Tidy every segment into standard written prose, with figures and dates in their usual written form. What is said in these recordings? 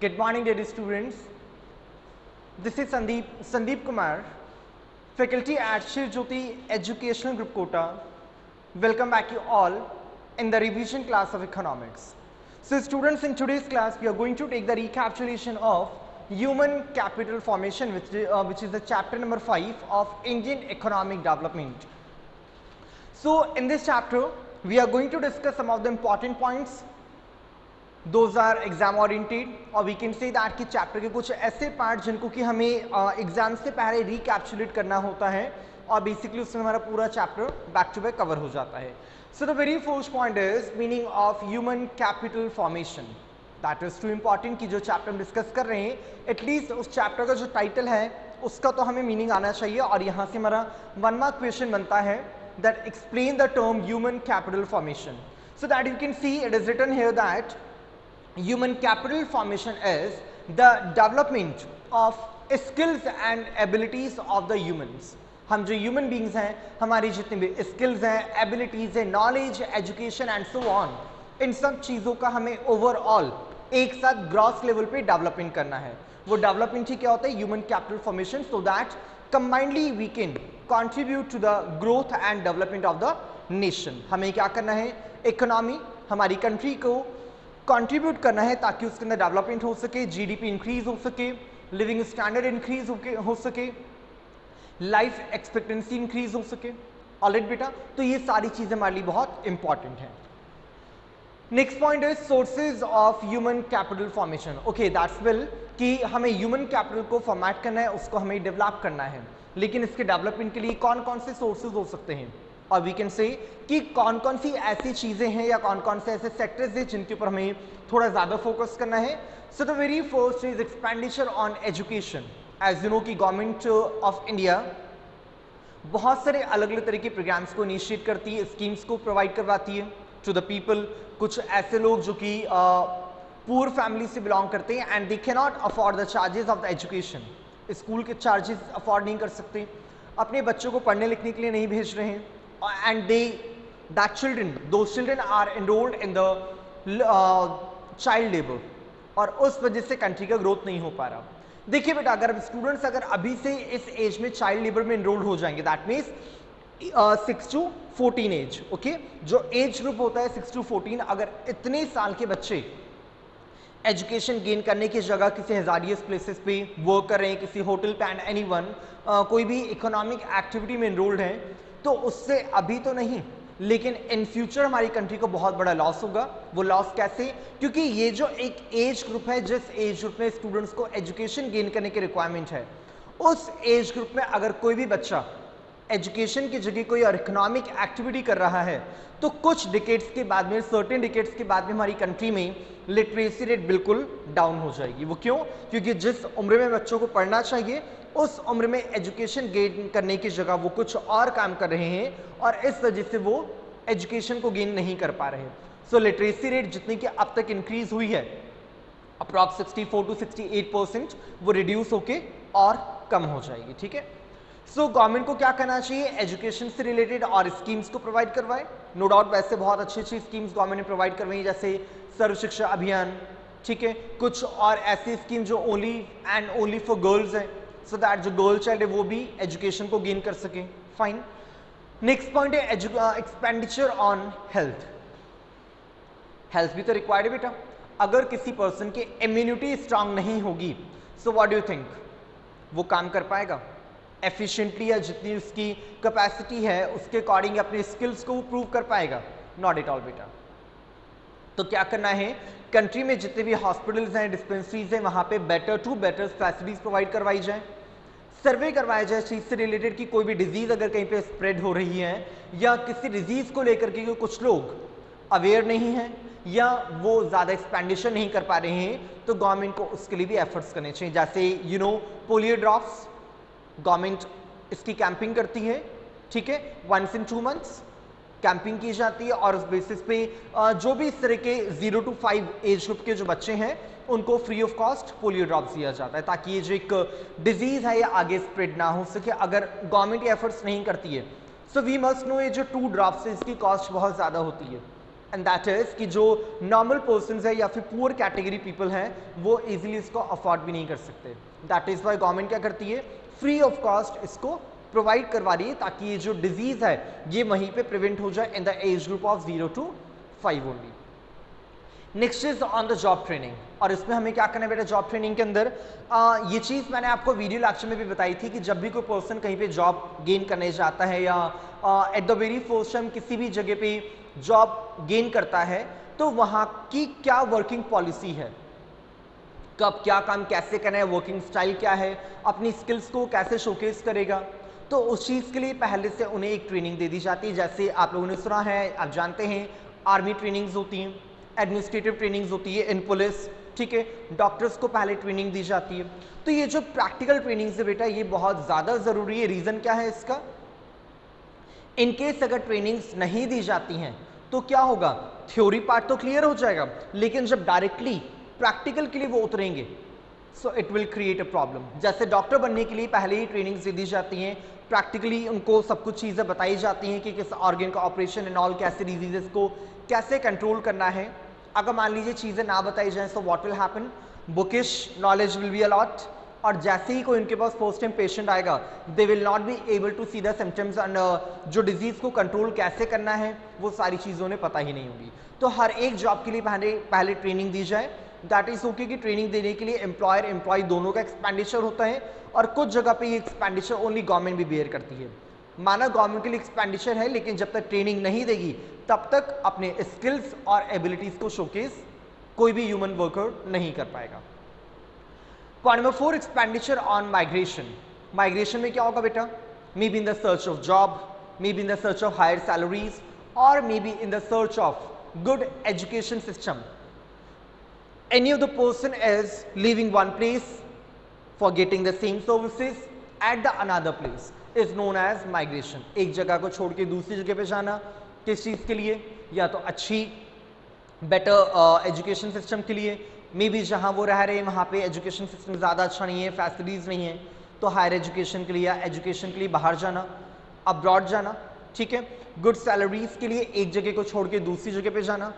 Good morning, dear students. This is Sandeep Kumar, faculty at Shiv Jyoti Educational Group Kota. Welcome back you all in the revision class of economics. So students, in today's class we are going to take the recapitulation of human capital formation, which is the chapter number 5 of Indian economic development. So in this chapter we are going to discuss some of the important points. Those are exam oriented और we can say that कि chapter के कुछ ऐसे part जिनको कि हमें exam से पहले रिकैप्चुलेट करना होता है और बेसिकली उसमें हमारा पूरा chapter back to back cover हो जाता है. So the very first point is meaning of human capital formation. That is too important कि जो चैप्टर हम डिस्कस कर रहे हैं एटलीस्ट उस चैप्टर का जो टाइटल है उसका तो हमें मीनिंग आना चाहिए. और यहाँ से हमारा 1 मार्क क्वेश्चन बनता है that explain the term human capital formation. So that you can see it is written here that human capital formation is the development of skills and abilities of the humans. हम जो human beings हैं, हमारी जितनी भी skills हैं, abilities हैं, knowledge, education and so on, इन सब चीज़ों का हमें overall एक साथ gross level पे development करना है. वो development ही क्या होता है? human capital formation, so that combinedly we can contribute to the growth and development of the nation. हमें क्या करना है? economy हमारी country को कंट्रीब्यूट करना है ताकि उसके अंदर डेवलपमेंट हो सके, जीडीपी इंक्रीज हो सके, लिविंग स्टैंडर्ड इंक्रीज हो सके, लाइफ एक्सपेक्टेंसी इंक्रीज हो सके. ऑलराइट बेटा, तो ये सारी चीजें हमारे लिए बहुत इंपॉर्टेंट हैं. Next point is sources of human capital formation. Okay, that's well कि हमें ह्यूमन कैपिटल को फॉर्मेट करना है, उसको हमें डेवलप करना है, लेकिन इसके डेवलपमेंट के लिए कौन कौन से सोर्सेज हो सकते हैं और वी कैन से कि कौन कौन सी ऐसी चीज़ें हैं या कौन कौन से ऐसे सेक्टर्स हैं जिनके ऊपर हमें थोड़ा ज़्यादा फोकस करना है. So the very first is expenditure on education. As you know कि गवर्नमेंट ऑफ इंडिया बहुत सारे अलग अलग तरह के प्रोग्राम्स को इनिशिएट करती है, स्कीम्स को प्रोवाइड करवाती है टू द पीपल. कुछ ऐसे लोग जो कि पुअर फैमिली से बिलोंग करते हैं and they can not afford the charges of the education. School के चार्जेस अफोर्ड नहीं कर सकते, अपने बच्चों को पढ़ने लिखने के लिए नहीं भेज रहे हैं, and those children are enrolled in the child labor और उस वजह से कंट्री का ग्रोथ नहीं हो पा रहा. देखिए बेटा, अगर स्टूडेंट्स अगर अभी से इस एज में चाइल्ड लेबर में एनरोल्ड हो जाएंगे, that means 6 to 14 age. Okay, जो एज ग्रुप होता है 6 to 14, अगर इतने साल के बच्चे एजुकेशन गेन करने की जगह किसी हजारियस प्लेसेस पे वर्क कर रहे हैं, किसी होटल पे एंड एनीवन कोई भी इकोनॉमिक एक्टिविटी में एनरोल्ड है, तो उससे अभी तो नहीं लेकिन इन फ्यूचर हमारी कंट्री को बहुत बड़ा लॉस होगा. वो लॉस कैसे? क्योंकि ये जो एक एज ग्रुप है, जिस एज ग्रुप में स्टूडेंट्स को एजुकेशन गेन करने की रिक्वायरमेंट है, उस एज ग्रुप में अगर कोई भी बच्चा एजुकेशन की जगह कोई और इकोनॉमिक एक्टिविटी कर रहा है तो कुछ डिकेड्स के बाद में, सर्टेन डिकेड्स के बाद में हमारी कंट्री में लिटरेसी रेट बिल्कुल डाउन हो जाएगी. वो क्यों? क्योंकि जिस उम्र में बच्चों को पढ़ना चाहिए उस उम्र में एजुकेशन गेन करने की जगह वो कुछ और काम कर रहे हैं और इस वजह से वो एजुकेशन को गेन नहीं कर पा रहे हैं. सो लिटरेसी रेट जितनी कि अब तक इंक्रीज हुई है अप्रॉक्स 64 to 68%, वो रिड्यूस होके और कम हो जाएगी. ठीक है, सो गवर्नमेंट को क्या करना चाहिए? एजुकेशन से रिलेटेड और स्कीम्स को प्रोवाइड करवाए. नो डाउट वैसे बहुत अच्छी अच्छी स्कीम्स गवर्नमेंट ने प्रोवाइड करवाई, जैसे सर्व शिक्षा अभियान. ठीक है, कुछ और ऐसी स्कीम जो only and only for girls है, सो दैट जो गर्ल चाइल्ड है वो भी एजुकेशन को गेन कर सके. फाइन. नेक्स्ट पॉइंट है एक्सपेंडिचर ऑन हेल्थ. हेल्थ भी तो रिक्वायर्ड है बेटा. अगर किसी पर्सन की इम्यूनिटी स्ट्रांग नहीं होगी, so what do you think वो काम कर पाएगा एफिशिएंटली, या जितनी उसकी कैपेसिटी है उसके अकॉर्डिंग अपने स्किल्स को प्रूव कर पाएगा? नॉट एट ऑल बेटा. तो क्या करना है? कंट्री में जितने भी हॉस्पिटल्स हैं, डिस्पेंसरीज हैं, वहां पे better to better facilities provide करवाई जाए, सर्वे करवाया जाए चीज से रिलेटेड कि कोई भी डिजीज अगर कहीं पे स्प्रेड हो रही है या किसी डिजीज को लेकर के कुछ लोग अवेयर नहीं है या वो ज्यादा एक्सपेंडिचर नहीं कर पा रहे हैं, तो गवर्नमेंट को उसके लिए भी एफर्ट्स करने चाहिए. जैसे you know polio drops, government इसकी कैंपिंग करती है. ठीक है, 1 in 2 months कैंपिंग की जाती है और उस बेसिस पे जो भी इस तरह के 0 to 5 एज ग्रुप के जो बच्चे हैं उनको free of cost polio drops दिया जाता है ताकि ये जो एक डिजीज है ये आगे स्प्रेड ना हो सके अगर गवर्नमेंट एफर्ट्स नहीं करती है. सो वी मस्ट नो ये जो 2 ड्रॉप्स है इसकी कॉस्ट बहुत ज़्यादा होती है. एंड दैट इज कि जो नॉर्मल पर्सन है या फिर पुअर कैटेगरी पीपल हैं वो इजीली इसको अफोर्ड भी नहीं कर सकते। दैट इज वाई गवर्नमेंट क्या करती है, फ्री ऑफ कॉस्ट इसको प्रोवाइड करवा रही है ताकि ये जो डिजीज है ये वहीं पे प्रिवेंट हो जाए in the age group of 0 to 5 only. Next is on the job training, और इसमें हमें क्या करना है बेटा जॉब ट्रेनिंग के अंदर, ये चीज़ मैंने आपको वीडियो लेक्चर में भी बताई थी कि जब भी कोई पर्सन कहीं पे जॉब गेन करने जाता है या at the very first time किसी भी जगह पे जॉब गेन करता है तो वहाँ की क्या वर्किंग पॉलिसी है, कब क्या काम कैसे करना है, वर्किंग स्टाइल क्या है, अपनी स्किल्स को कैसे शोकेस करेगा, तो उस चीज़ के लिए पहले से उन्हें एक ट्रेनिंग दे दी जाती है। जैसे आप लोगों ने सुना है, आप जानते हैं आर्मी ट्रेनिंग्स होती हैं, एडमिनिस्ट्रेटिव ट्रेनिंग्स होती है इन पुलिस, ठीक है, डॉक्टर्स को पहले ट्रेनिंग दी जाती है। तो ये जो प्रैक्टिकल ट्रेनिंग्स है बेटा ये बहुत ज़्यादा ज़रूरी है। रीज़न क्या है इसका, इनकेस अगर ट्रेनिंग्स नहीं दी जाती हैं तो क्या होगा, थ्योरी पार्ट तो क्लियर हो जाएगा लेकिन जब डायरेक्टली प्रैक्टिकल के लिए वो उतरेंगे so it will create a problem. जैसे डॉक्टर बनने के लिए पहले ही ट्रेनिंग्स दे दी जाती हैं, प्रैक्टिकली उनको सब कुछ चीज़ें बताई जाती हैं कि किस ऑर्गन का ऑपरेशन एंड ऑल, कैसे डिजीजेस को कैसे कंट्रोल करना है। अगर मान लीजिए चीज़ें ना बताई जाएं तो what will happen, bookish knowledge will be allot, और जैसे ही कोई उनके पास फर्स्ट टाइम पेशेंट आएगा they will not be able to see the symptoms and जो डिजीज़ को कंट्रोल कैसे करना है वो सारी चीज़ों ने पता ही नहीं होगी। तो हर एक जॉब के लिए पहले ट्रेनिंग दी जाए। दैट इज ओके कि ट्रेनिंग देने के लिए एम्प्लॉयर एम्प्लॉय दोनों का एक्सपेंडिचर होता है, और कुछ जगह पे ये एक्सपेंडिचर ओनली गवर्नमेंट भी बेयर करती है। माना गवर्नमेंट के लिए एक्सपेंडिचर है लेकिन जब तक ट्रेनिंग नहीं देगी तब तक अपने स्किल्स और एबिलिटीज को शोकेस कोई भी ह्यूमन वर्कर नहीं कर पाएगा। Point number 4, expenditure on migration. Migration में क्या होगा बेटा, may be in the search of job, may be in the search of higher salaries, और may be in the search of good education system. Any of the person is leaving one place for getting the same services at the another place is known as migration। एक जगह को छोड़ के दूसरी जगह पे जाना, किस चीज़ के लिए, या तो अच्छी बेटर एजुकेशन सिस्टम के लिए, मे बी जहाँ वो रह रहे हैं वहाँ पे एजुकेशन सिस्टम ज़्यादा अच्छा नहीं है, फैसिलिटीज़ नहीं है, तो हायर एजुकेशन के लिए या एजुकेशन के लिए बाहर जाना, अब्रॉड जाना, ठीक है, गुड सैलरीज के लिए एक जगह को छोड़ के दूसरी जगह पे जाना,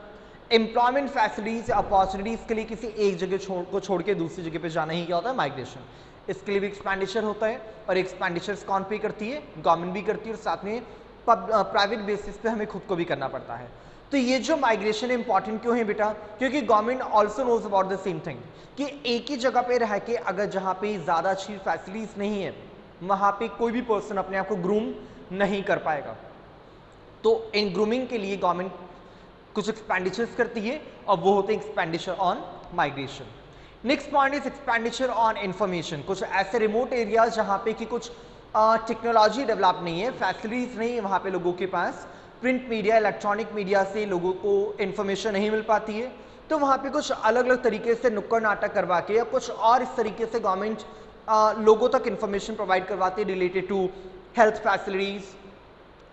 एम्प्लॉयमेंट फैसिलिटीज अपॉर्चुनिटीज के लिए किसी एक जगह को छोड़ के दूसरी जगह पे जाना ही क्या होता है, माइग्रेशन। इसके लिए भी एक्सपेंडिचर होता है, और एक्सपेंडिचर्स कौन पे करती है, गवर्नमेंट भी करती है, और साथ में प्राइवेट बेसिस पे हमें खुद को भी करना पड़ता है। तो ये जो माइग्रेशन इंपॉर्टेंट क्यों है बेटा, क्योंकि government also knows about the same thing कि एक ही जगह पे रह के अगर जहाँ पे ज़्यादा अच्छी फैसिलिटीज नहीं है वहाँ पे कोई भी पर्सन अपने आप को ग्रूम नहीं कर पाएगा। तो इन ग्रूमिंग के लिए गवर्नमेंट कुछ एक्सपेंडिचर्स करती है, और वो होते हैं expenditure on migration. Next point is expenditure on information. कुछ ऐसे रिमोट एरियाज जहाँ पे कि कुछ टेक्नोलॉजी डेवलप नहीं है, फैसिलिटीज नहीं है वहाँ पे लोगों के पास, प्रिंट मीडिया इलेक्ट्रॉनिक मीडिया से लोगों को इन्फॉर्मेशन नहीं मिल पाती है, तो वहाँ पे कुछ अलग अलग तरीके से नुक्कड़ नाटक करवा के या कुछ और इस तरीके से गवर्नमेंट लोगों तक इन्फॉर्मेशन प्रोवाइड करवाती है related to health facilities,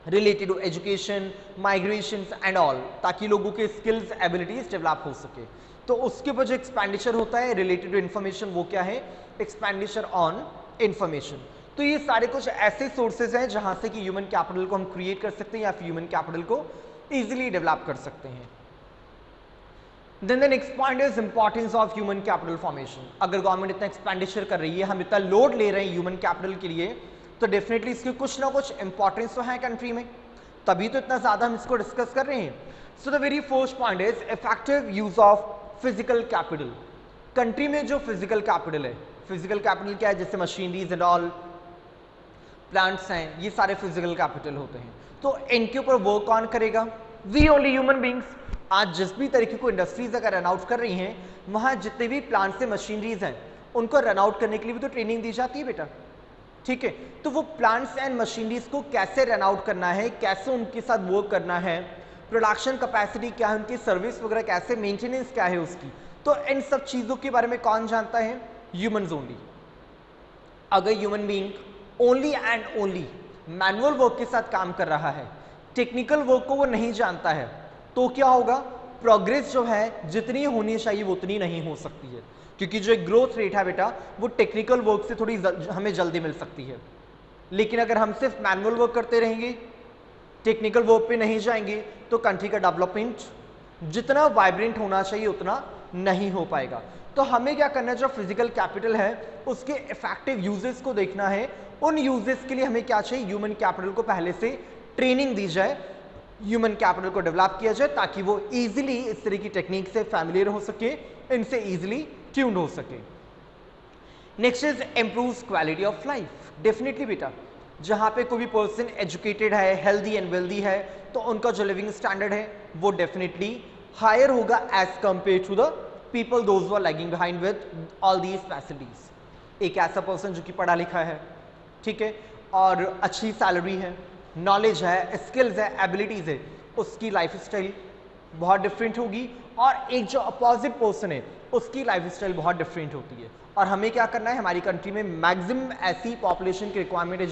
related to education, migration and all, ताकि लोगों के स्किल्स एबिलिटीज डेवलप हो सके। तो उसके ऊपर जो एक्सपेंडिचर होता है रिलेटेड टू इन्फॉर्मेशन वो क्या है, एक्सपेंडिचर ऑन इन्फॉर्मेशन। तो ये सारे कुछ ऐसे सोर्सेज हैं जहां से कि ह्यूमन कैपिटल को हम क्रिएट कर सकते हैं या फिर ह्यूमन कैपिटल को इजीली डेवलप कर सकते हैं। Then the next point is importance of human capital formation. अगर गवर्नमेंट इतना एक्सपेंडिचर कर रही है, हम इतना लोड ले रहे हैं ह्यूमन कैपिटल के लिए, तो डेफिनेटली इसकी कुछ ना कुछ इंपॉर्टेंस तो है कंट्री में, तभी तो इतना ज़्यादा हम इसको डिस्कस कर रहे हैं। सो the very first point is effective use of physical capital. Country में जो फिजिकल कैपिटल है, फिजिकल कैपिटल क्या है, जैसे मशीनरीज एंड ऑल, प्लांट्स हैं, ये सारे फिजिकल कैपिटल होते हैं। तो इनके ऊपर वर्क कौन करेगा, वी ओनली ह्यूमन बींग्स। आज जिस भी तरीके को इंडस्ट्रीज अगर रन आउट कर रही हैं, वहाँ जितने भी प्लांट्स से मशीनरीज हैं उनको रन आउट करने के लिए भी तो ट्रेनिंग दी जाती है बेटा, ठीक है। तो वो प्लांट्स एंड मशीनरीज को कैसे रन आउट करना है, कैसे उनके साथ वर्क करना है, प्रोडक्शन कैपेसिटी क्या है उनकी, सर्विस वगैरह कैसे, मेंटेनेंस क्या है उसकी, तो इन सब चीज़ों के बारे में कौन जानता है, ह्यूमंस ओनली। अगर human being only and only manual work के साथ काम कर रहा है, टेक्निकल वर्क को वो नहीं जानता है, तो क्या होगा, प्रोग्रेस जो है जितनी होनी चाहिए वो उतनी नहीं हो सकती है, क्योंकि जो एक ग्रोथ रेट है बेटा वो टेक्निकल वर्क से थोड़ी हमें जल्दी मिल सकती है। लेकिन अगर हम सिर्फ मैनुअल वर्क करते रहेंगे, टेक्निकल वर्क पे नहीं जाएंगे, तो कंट्री का डेवलपमेंट जितना वाइब्रेंट होना चाहिए उतना नहीं हो पाएगा। तो हमें क्या करना है, जो फिजिकल कैपिटल है उसके इफेक्टिव यूजेस को देखना है। उन यूजेस के लिए हमें क्या चाहिए, ह्यूमन कैपिटल को पहले से ट्रेनिंग दी जाए, ह्यूमन कैपिटल को डेवलप किया जाए ताकि वो इजीली इस तरह की टेक्निक से फैमिलियर हो सके, इनसे इजीली ट्यून्ड हो सके। Next is improves quality of life. Definitely बेटा, जहां पे कोई भी पर्सन एजुकेटेड है, हेल्दी एंड वेल्दी है, तो उनका जो लिविंग स्टैंडर्ड है वो डेफिनेटली हायर होगा as compare to the people those who are lagging behind with all these facilities. एक ऐसा पर्सन जो कि पढ़ा लिखा है, ठीक है, और अच्छी सैलरी है, नॉलेज है, स्किल्स है, एबिलिटीज है, उसकी लाइफ स्टाइल बहुत डिफरेंट होगी। और एक जो अपोजिट पर्सन है उसकी लाइफ स्टाइल बहुत डिफरेंट होती है। और हमें क्या करना है, हमारी कंट्री में मैक्सिमम ऐसी पॉपुलेशन की रिक्वायरमेंट है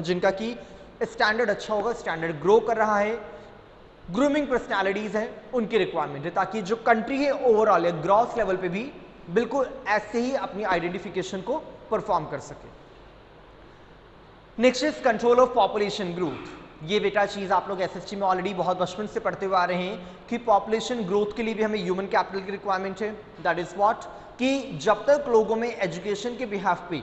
जिनका की स्टैंडर्ड अच्छा होगा, स्टैंडर्ड ग्रो कर रहा है, ग्रूमिंग पर्सनालिटीज है, उनकी रिक्वायरमेंट है, ताकि जो कंट्री है ओवरऑल या ग्रॉस लेवल पे भी बिल्कुल ऐसे ही अपनी आइडेंटिफिकेशन को परफॉर्म कर सके। Next is control of population growth. ये बेटा चीज आप लोग एसएसटी में ऑलरेडी बहुत बचपन से पढ़ते हुए आ रहे हैं कि पॉपुलेशन ग्रोथ के लिए भी हमें ह्यूमन कैपिटल की रिक्वायरमेंट है। दैट इज व्हाट, कि जब तक लोगों में एजुकेशन के बिहाफ पे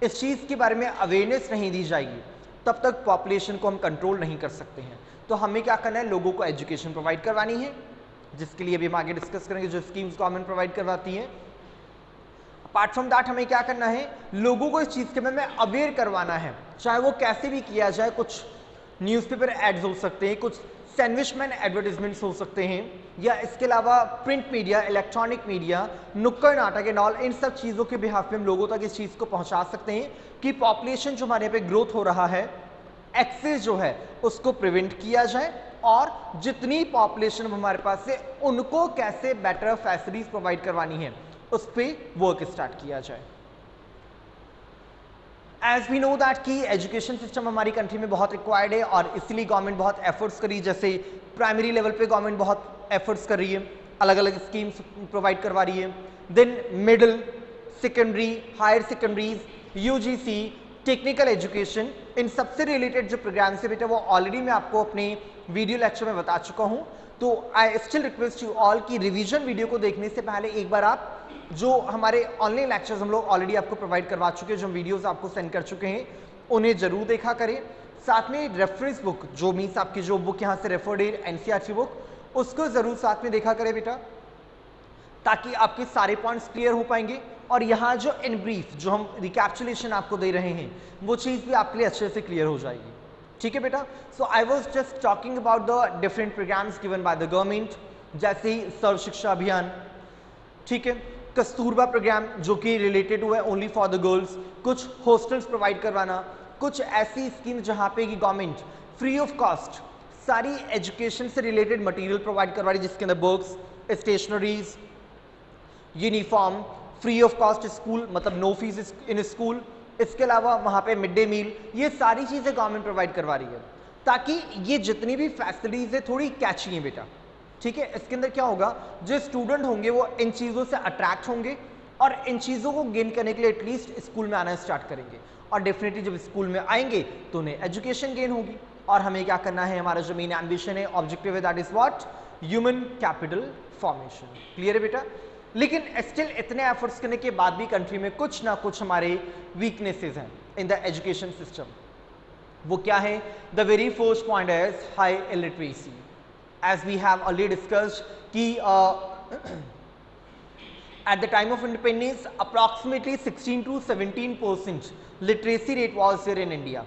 इस चीज के बारे में अवेयरनेस नहीं दी जाएगी तब तक पॉपुलेशन को हम कंट्रोल नहीं कर सकते हैं। तो हमें क्या करना है, लोगों को एजुकेशन प्रोवाइड करवानी है, जिसके लिए भी हम आगे डिस्कस करेंगे, जो स्कीम्स गवर्नमेंट प्रोवाइड करवाती है। अपार्ट फ्रॉम दैट हमें क्या करना है, लोगों को इस चीज के बारे में अवेयर करवाना है, चाहे वो कैसे भी किया जाए। कुछ न्यूज़पेपर एड्स हो सकते हैं, कुछ सैंडविचमैन एडवर्टाइजमेंट्स हो सकते हैं, या इसके अलावा प्रिंट मीडिया, इलेक्ट्रॉनिक मीडिया, नुक्कड़ नाटक एंड ऑल, इन सब चीज़ों के बिहाफ पे हम लोगों तक इस चीज़ को पहुंचा सकते हैं कि पॉपुलेशन जो हमारे यहाँ पे ग्रोथ हो रहा है, एक्सेस जो है उसको प्रिवेंट किया जाए, और जितनी पॉपुलेशन हमारे पास है उनको कैसे बेटर फैसिलिटीज प्रोवाइड करवानी है उस पर वर्क स्टार्ट किया जाए। एज वी नो दैट कि एजुकेशन सिस्टम हमारी कंट्री में बहुत रिक्वायर्ड है और इसीलिए गवर्नमेंट बहुत एफर्ट्स करी, जैसे प्राइमरी लेवल पे गवर्नमेंट बहुत एफर्ट्स कर रही है, अलग अलग स्कीम्स प्रोवाइड करवा रही है। Then middle, secondary, higher secondaries, UGC, technical education, इन सबसे रिलेटेड जो प्रोग्राम्स है बेटा वो ऑलरेडी मैं आपको अपने वीडियो लेक्चर में बता चुका हूँ। तो I still request you all की रिवीजन वीडियो को देखने से पहले एक बार आप जो हमारे ऑनलाइन लेक्चर्स हम लोग ऑलरेडी आपको प्रोवाइड करवा चुके हैं, जो वीडियोस आपको सेंड कर चुके हैं, उन्हें जरूर देखा करें। साथ में रेफरेंस बुक, जो मीन्स आपकी जो बुक यहाँ से रेफर्ड है एनसीईआरटी बुक, उसको जरूर साथ में देखा करें बेटा, ताकि आपके सारे पॉइंट्स क्लियर हो पाएंगे। और यहाँ जो इन ब्रीफ जो हम रिकैप्चुलेशन आपको दे रहे हैं वो चीज़ भी आपके लिए अच्छे से क्लियर हो जाएगी। ठीक है बेटा। So I was just talking about the different programmes given by the government, जैसे ही सर्व शिक्षा अभियान, ठीक है, कस्तूरबा प्रोग्राम जो कि रिलेटेड हुआ है ओनली फॉर द गर्ल्स, कुछ हॉस्टल्स प्रोवाइड करवाना, कुछ ऐसी स्कीम जहाँ पे कि गवर्नमेंट फ्री ऑफ कॉस्ट सारी एजुकेशन से रिलेटेड मटेरियल प्रोवाइड करवा रही है, जिसके अंदर books, stationeries, uniform, free of cost school, मतलब नो फीस इन स्कूल। इसके अलावा वहाँ पे मिड डे मील, ये सारी चीज़ें गवर्नमेंट प्रोवाइड करवा रही है, ताकि ये जितनी भी फैसिलिटीज़ है थोड़ी कैची हैं बेटा। ठीक है, इसके अंदर क्या होगा, जो स्टूडेंट होंगे वो इन चीज़ों से अट्रैक्ट होंगे और इन चीज़ों को गेन करने के लिए एटलीस्ट स्कूल में आना स्टार्ट करेंगे, और डेफिनेटली जब स्कूल में आएंगे तो उन्हें एजुकेशन गेन होगी। और हमें क्या करना है, हमारा जो मेन एम्बिशन है, ऑब्जेक्टिव है, that is what, human capital formation. Clear है बेटा। लेकिन स्टिल इतने एफर्ट्स करने के बाद भी कंट्री में कुछ ना कुछ हमारे वीकनेसेस हैं इन द एजुकेशन सिस्टम। वो क्या है, the very first point is high illiteracy. As we have already discussed कि at the time of independence approximately 16 to 17% literacy rate was there in India।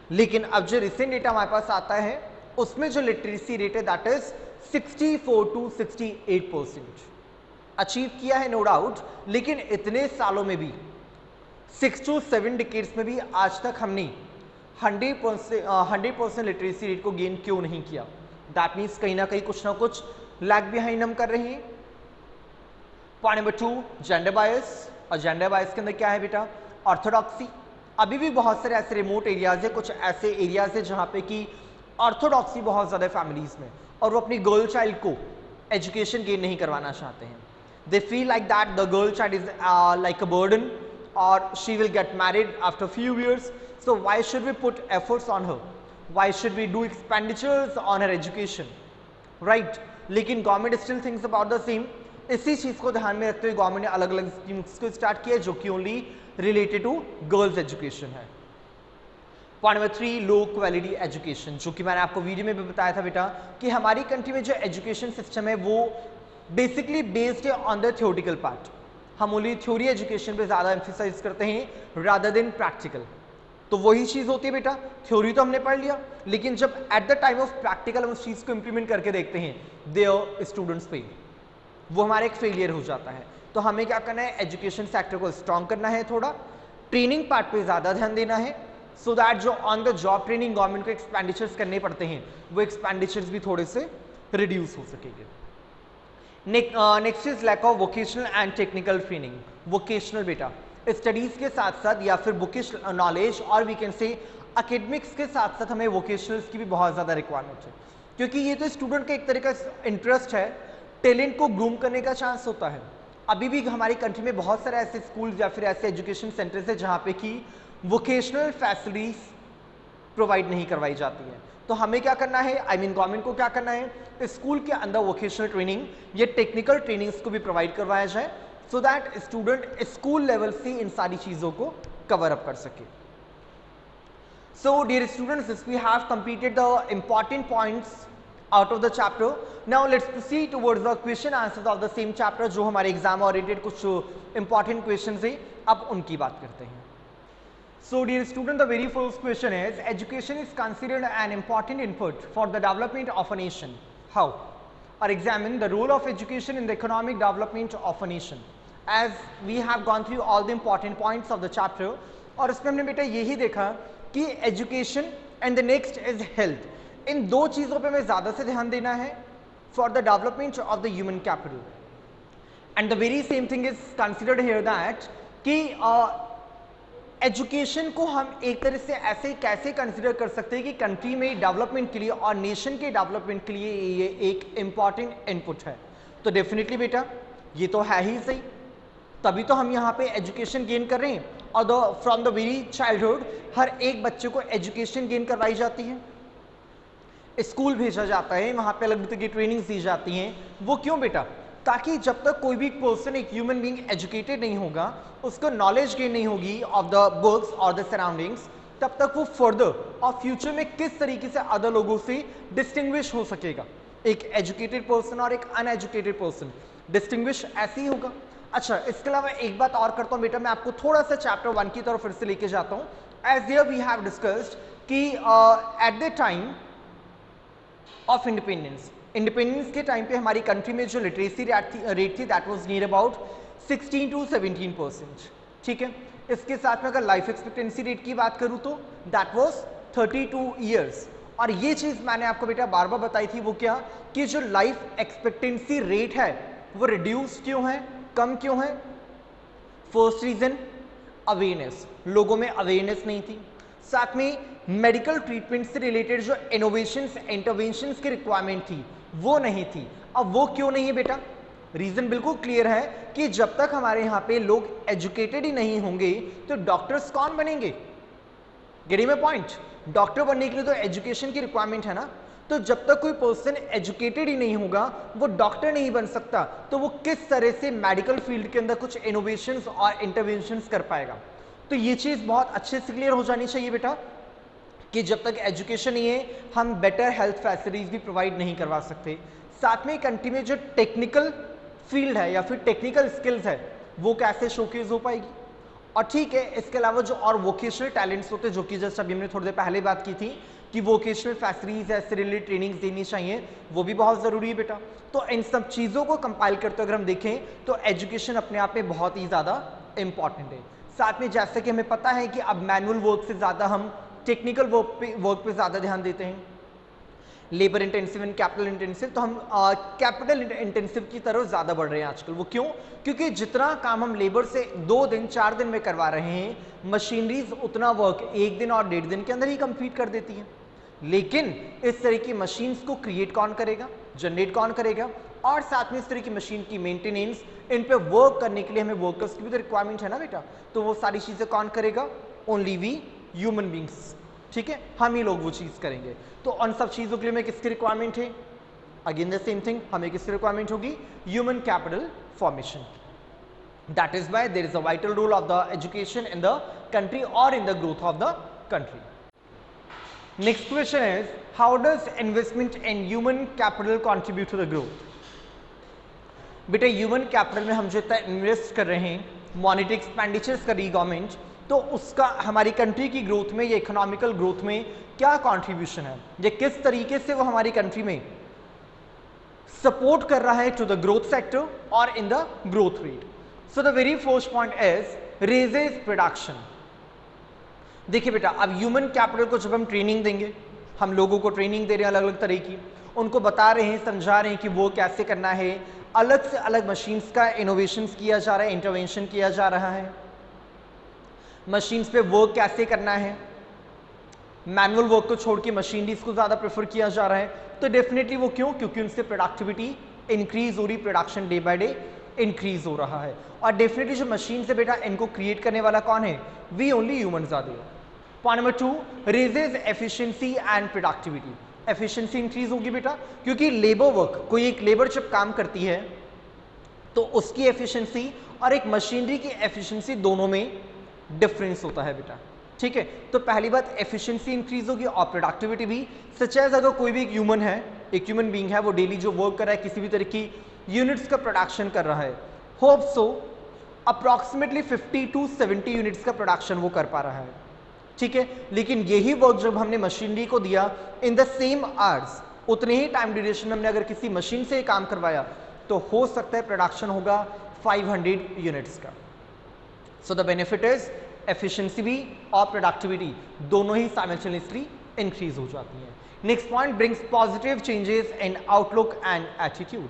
लेकिन अब जो रिसेंट डेटा हमारे पास आता है उसमें जो लिटरेसी रेट है दैट इज 64 to 68%। अचीव किया है नो डाउट, लेकिन इतने सालों में भी 6 to 7 डिकेड्स में भी आज तक हमने 100% लिटरेसी रेट को गेन क्यों नहीं किया। दैट मीन्स कहीं ना कहीं कुछ ना कुछ लैग बिहाइंड हम कर रहे हैं। Point number 2, gender bias. और जेंडर बायस के अंदर क्या है बेटा, ऑर्थोडॉक्सी। अभी भी बहुत सारे ऐसे रिमोट एरियाज है, कुछ ऐसे एरियाज है जहाँ पे कि ऑर्थोडॉक्सी बहुत ज़्यादा फैमिलीज में, और वो अपनी गर्ल चाइल्ड को एजुकेशन गेन नहीं करवाना चाहते हैं। They feel like that the girl child is like a burden और she will get married after few years, so why should we put efforts on her, why should we do expenditures on her education, right? लेकिन government still thinks about the same. इसी चीज को ध्यान में रखते हुए government ने अलग अलग स्कीम्स को स्टार्ट किया जो कि only related to girls education है। Point number 3, low quality education, जो कि मैंने आपको वीडियो में भी बताया था बेटा कि हमारी कंट्री में जो एजुकेशन सिस्टम है वो बेसिकली बेस्ड है ऑन द थ्योरेटिकल पार्ट। हम ओनली थ्योरी एजुकेशन पे ज़्यादा एम्फेसाइज करते हैं रादर देन प्रैक्टिकल। तो वही चीज़ होती है बेटा, थ्योरी तो हमने पढ़ लिया, लेकिन जब eight the time of practical हम उस चीज़ को इंप्लीमेंट करके देखते हैं, देयर स्टूडेंट्स फेल, वो हमारा एक फेलियर हो जाता है। तो हमें क्या करना है, एजुकेशन सेक्टर को स्ट्रॉन्ग करना है, थोड़ा ट्रेनिंग पार्ट पे ज़्यादा ध्यान देना है, सो दैट जो on the job training government को एक्सपेंडिचर्स करने पड़ते हैं वो एक्सपेंडिचर्स भी थोड़े से रिड्यूस हो सकेंगे। Next is lack of vocational and technical training. Vocational बेटा स्टडीज के साथ साथ या फिर बुकिश नॉलेज और वी कैन से एकेडमिक्स के साथ साथ हमें वोकेशनल्स की भी बहुत ज़्यादा रिक्वायरमेंट है, क्योंकि ये तो स्टूडेंट का एक तरह का इंटरेस्ट है, टैलेंट को ग्रूम करने का चांस होता है। अभी भी हमारी कंट्री में बहुत सारे ऐसे स्कूल या फिर ऐसे एजुकेशन सेंटर्स है जहाँ पे कि वोकेशनल फैसिलिटीज प्रोवाइड नहीं करवाई जाती है। तो हमें क्या करना है, गवर्नमेंट को क्या करना है, स्कूल के अंदर वोकेशनल ट्रेनिंग या टेक्निकल ट्रेनिंग्स को भी प्रोवाइड करवाया जाए, so that student school level से इन सारी चीज़ों को कवर अप कर सके। So dear students, we have completed the important points out of the chapter. Now let's proceed towards the question answers of the same chapter, जो हमारे exam oriented कुछ इंपॉर्टेंट क्वेश्चन है, अब उनकी बात करते हैं। So dear student, the very first question is, education is considered an important input for the development of a nation. How? Or examine the role of education in the economic development of a nation. As we have gone through all the important points of the chapter, और इसमें हमने बेटा यही देखा कि education and the next is health. इन दो चीज़ों पे हमें ज़्यादा से ध्यान देना है for the development of the human capital. And the very same thing is considered here that कि एजुकेशन को हम एक तरह से ऐसे कैसे कंसिडर कर सकते हैं कि कंट्री में डेवलपमेंट के लिए और नेशन के डेवलपमेंट के लिए ये एक इम्पॉर्टेंट इनपुट है। तो डेफिनेटली बेटा ये तो है ही सही, तभी तो हम यहाँ पे एजुकेशन गेन कर रहे हैं, और फ्रॉम द वेरी चाइल्डहुड हर एक बच्चे को एजुकेशन गेन करवाई जाती है, स्कूल भेजा जाता है, वहाँ पे अलग तरह की ट्रेनिंग्स दी जाती हैं। वो क्यों बेटा, ताकि जब तक कोई भी पर्सन, एक ह्यूमन बीइंग एजुकेटेड नहीं होगा, उसको नॉलेज गेन नहीं होगी ऑफ द बुक्स और द सराउंडिंग्स, तब तक वो फर्दर और फ्यूचर में किस तरीके से अदर लोगों से डिस्टिंग्विश हो सकेगा। एक एजुकेटेड पर्सन और एक अनएजुकेटेड पर्सन डिस्टिंग्विश ऐसे ही होगा। अच्छा, इसके अलावा एक बात और करता हूँ बेटा, मैं आपको थोड़ा सा चैप्टर 1 की तरफ फिर से लेके जाता हूँ। As here we have discussed कि at the time of independence के टाइम पे हमारी कंट्री में जो लिटरेसी रेट थी that was near about 16 to 17%। ठीक है, इसके साथ में अगर लाइफ एक्सपेक्टेंसी रेट की बात करूं तो दैट वाज 32 ईयर्स। और ये चीज़ मैंने आपको बेटा बार बार बताई थी, वो क्या कि जो लाइफ एक्सपेक्टेंसी रेट है वो रिड्यूस क्यों है, कम क्यों है। फर्स्ट रीजन अवेयरनेस, लोगों में अवेयरनेस नहीं थी। साथ में मेडिकल ट्रीटमेंट से रिलेटेड जो इनोवेशंस इंटरवेंशंस की रिक्वायरमेंट थी वो नहीं थी। अब वो क्यों नहीं है बेटा, रीजन बिल्कुल क्लियर है कि जब तक हमारे यहाँ पे लोग एजुकेटेड ही नहीं होंगे तो डॉक्टर्स कौन बनेंगे। गेटिंग माय पॉइंट, डॉक्टर बनने के लिए तो एजुकेशन की रिक्वायरमेंट है ना, तो जब तक कोई पर्सन एजुकेटेड ही नहीं होगा वो डॉक्टर नहीं बन सकता, तो वो किस तरह से मेडिकल फील्ड के अंदर कुछ इनोवेशंस और इंटरवेंशंस कर पाएगा। तो ये चीज़ बहुत अच्छे से क्लियर हो जानी चाहिए बेटा कि जब तक एजुकेशन नहीं है हम बेटर हेल्थ फैसिलिटीज भी प्रोवाइड नहीं करवा सकते। साथ में कंट्री में जो टेक्निकल फील्ड है या फिर टेक्निकल स्किल्स है वो कैसे शोकेस हो पाएगी। और ठीक है, इसके अलावा जो और वोकेशनल टैलेंट्स होते हैं, जो कि जस्ट अभी हमने थोड़ी देर पहले बात की थी कि वोकेशनल फैसिलिटीज ऐसे रिलेटेड ट्रेनिंग्स देनी चाहिए, वो भी बहुत ज़रूरी है बेटा। तो इन सब चीज़ों को कंपाइल करते हुए अगर हम देखें तो एजुकेशन अपने आप में बहुत ही ज़्यादा इंपॉर्टेंट है। साथ में जैसे कि हमें पता है कि अब मैनुअल वर्क से ज़्यादा हम टेक्निकल वर्क पे ज़्यादा ध्यान देते हैं, labour intensive and capital intensive, तो हम कैपिटल इंटेंसिव की तरफ ज़्यादा बढ़ रहे हैं आजकल। वो क्यों, क्योंकि जितना काम हम लेबर से 2 दिन 4 दिन में करवा रहे हैं, मशीनरीज उतना वर्क 1 दिन और 1.5 दिन के अंदर ही कंप्लीट कर देती हैं। लेकिन इस तरह की मशीन्स को क्रिएट कौन करेगा, जनरेट कौन करेगा, और साथ में इस तरह की मशीन की मेंटेनेंस, इन पे वर्क करने के लिए हमें वर्कर्स की भी तो रिक्वायरमेंट है ना बेटा। तो वो सारी चीज़ें कौन करेगा, ओनली वी ह्यूमन बींग्स। ठीक है, हम ही लोग वो चीज़ करेंगे। तो उन सब चीज़ों के लिए हमें किसकी रिक्वायरमेंट है, अगेन द सेम थिंग, हमें किसकी रिक्वायरमेंट होगी? Human capital formation. That is why there is a vital role of the education in the country or in the growth of the country. Next question is, how does investment in human capital contribute to the growth? बेटा human capital में हम जो इतना invest कर रहे हैं, monetary expenditures कर रही गवर्नमेंट, तो उसका हमारी कंट्री की ग्रोथ में या इकोनॉमिकल ग्रोथ में क्या कॉन्ट्रीब्यूशन है, या किस तरीके से वो हमारी कंट्री में सपोर्ट कर रहा है टू द ग्रोथ सेक्टर और in the growth rate. So the very first point is raises production. देखिए बेटा, अब ह्यूमन कैपिटल को जब हम ट्रेनिंग देंगे, हम लोगों को ट्रेनिंग दे रहे हैं अलग अलग तरह की, उनको बता रहे हैं, समझा रहे हैं कि वो कैसे करना है, अलग से अलग मशीन्स का इनोवेशंस किया जा रहा है, इंटरवेंशन किया जा रहा है, मशीन्स पे वर्क कैसे करना है, मैनुअल वर्क को छोड़ के मशीनरीज को ज़्यादा प्रेफर किया जा रहा है. तो डेफिनेटली वो क्यों? क्योंकि उनसे प्रोडक्टिविटी इंक्रीज हो रही, production day by day increase हो रहा है. और डेफिनेटली जो मशीन से बेटा इनको क्रिएट करने वाला कौन है? We only humans are there. Point number 2, raises efficiency and productivity. Efficiency increase होगी बेटा, क्योंकि लेबर वर्क, कोई एक लेबर जब काम करती है तो उसकी एफिशिएंसी और एक मशीनरी की एफिशिएंसी दोनों में डिफरेंस होता है बेटा. ठीक है, तो पहली बात एफिशिएंसी इंक्रीज होगी और प्रोडक्टिविटी भी. सच एज अगर कोई भी एक ह्यूमन है, एक ह्यूमन बीइंग है, वो डेली जो वर्क कर रहा है, किसी भी तरह की यूनिट्स का प्रोडक्शन कर रहा है, hope so approximately 50 to 70 units का प्रोडक्शन वो कर पा रहा है. ठीक है, लेकिन यही वर्क जब हमने मशीनरी को दिया इन द सेम आवर्स, उतने ही टाइम ड्यूरेशन हमने अगर किसी मशीन से काम करवाया, तो हो सकता है प्रोडक्शन होगा 500 यूनिट्स का. So the benefit is efficiency भी और प्रोडक्टिविटी दोनों ही साइमल्टेनियसली इंक्रीज हो जाती है. Next point, brings positive changes in outlook and attitude.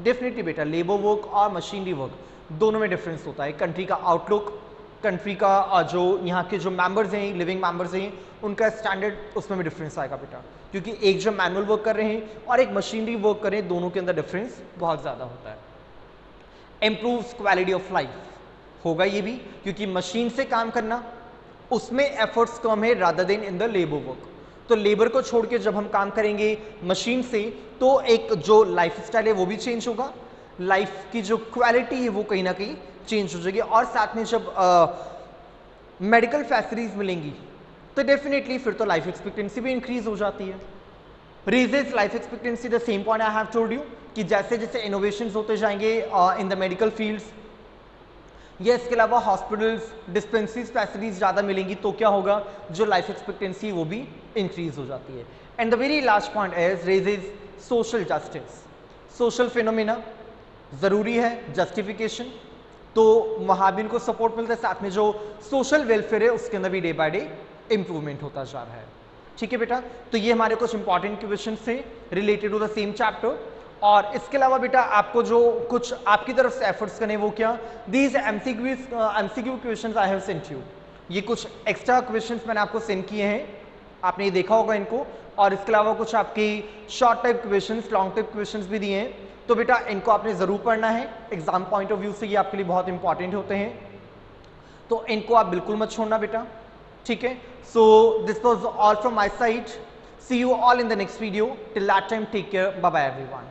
Definitely बेटा लेबर वर्क और मशीनरी वर्क दोनों में डिफरेंस होता है. कंट्री का आउटलुक, कंट्री का जो यहाँ के जो मेंबर्स हैं, लिविंग मेंबर्स हैं, उनका स्टैंडर्ड, उसमें भी डिफरेंस आएगा बेटा, क्योंकि एक जो मैनुअल वर्क कर रहे हैं और एक मशीनरी वर्क कर रहे हैं, दोनों के अंदर डिफरेंस बहुत ज़्यादा होता है. इम्प्रूव्स क्वालिटी ऑफ लाइफ होगा ये भी, क्योंकि मशीन से काम करना उसमें एफर्ट्स कम है rather then in the labour work. तो लेबर को छोड़ के जब हम काम करेंगे मशीन से, तो एक जो लाइफ स्टाइल है वो भी चेंज होगा, लाइफ की जो क्वालिटी है वो कहीं ना कहीं चेंज हो जाएगी. और साथ में जब मेडिकल फैसिलिटीज मिलेंगी तो डेफिनेटली फिर तो लाइफ एक्सपेक्टेंसी भी इंक्रीज हो जाती है. Raises life expectancy, the same point I have told you कि जैसे जैसे इनोवेशंस होते जाएंगे इन द मेडिकल फील्ड्स, या इसके अलावा हॉस्पिटल्स, डिस्पेंसरीज, फैसिलिटीज ज़्यादा मिलेंगी, तो क्या होगा? जो लाइफ एक्सपेक्टेंसी वो भी इंक्रीज हो जाती है. And the very last point is raises social justice. Social phenomena ज़रूरी है, जस्टिफिकेशन, तो वहाँ भी इनको सपोर्ट मिलता है. साथ में जो सोशल वेलफेयर है उसके अंदर भी डे बाय डे इंप्रूवमेंट होता जा रहा है. ठीक है बेटा, तो ये हमारे कुछ इंपॉर्टेंट क्वेश्चन थे related to the same chapter. और इसके अलावा बेटा आपको जो कुछ आपकी तरफ से एफर्ट्स करने वो क्या, these MCQ questions I have sent you. ये कुछ एक्स्ट्रा क्वेश्चंस मैंने आपको सेंड किए हैं, आपने ये देखा होगा इनको. और इसके अलावा कुछ आपकी short type questions, long type questions भी दिए हैं. तो बेटा इनको आपने ज़रूर पढ़ना है, एग्जाम पॉइंट ऑफ व्यू से ये आपके लिए बहुत इंपॉर्टेंट होते हैं, तो इनको आप बिल्कुल मत छोड़ना बेटा. ठीक है, so this was all from my side. See you all in the next video. Till that time take care, bye bye everyone.